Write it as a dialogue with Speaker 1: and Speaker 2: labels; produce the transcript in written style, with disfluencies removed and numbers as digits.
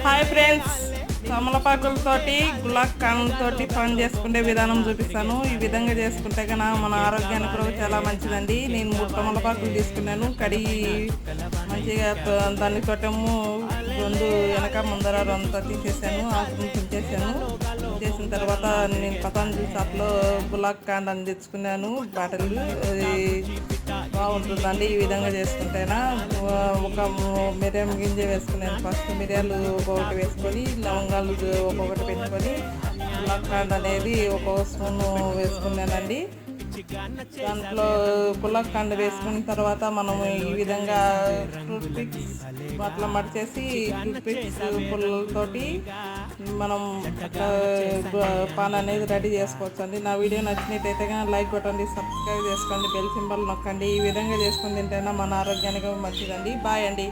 Speaker 1: Hi friends, తమలపాకులతోటి gulab తోటి పని చేసుకునే విధానం చూపిస్తాను. ఈ విధంగా చేసుకుంటే కన్నా మన ఆరోగ్యానికి కూడా చాలా మంచిదండి. నేను 3 తమలపాకులు తీసుకున్నాను. కడిగి మంచిగా దాన్ని తోటము 2 వెనక ముందర 2 తీసేసాను. ఆకును తుంచేసాను. చేసిన తర్వాత నేను పతంజలి షాప్లో గులాబ్ కాండ్ అని తెచ్చుకున్నాను. బాటిల్ బాగుంటుందండి. ఈ విధంగా చేసుకుంటేనా ఒక మిరియం గింజ వేసుకున్నాను. ఫస్ట్ మిరియాలు ఒక్కొక్కటి వేసుకొని, లవంగాలు ఒక్కొక్కటి పెట్టుకొని, గులాబ్ అనేది ఒక్కొక్క స్పూన్ వేసుకున్నానండి. దాంట్లో గులాబ్ వేసుకున్న తర్వాత మనం ఈ విధంగా టూత్ పిక్స్ అట్లా మడిచేసి టూత్ పిక్స్ పుల్లలతోటి మనం పాన్ అనేది రెడీ చేసుకోవచ్చు అండి. నా వీడియో నచ్చినట్టయితే కానీ లైక్ కొట్టండి, సబ్స్క్రైబ్ చేసుకోండి, బెల్ సింబల్ నొక్కండి. ఈ విధంగా చేసుకుని తింటేనే మన ఆరోగ్యానికి మంచిదండి. బాయ్ అండి.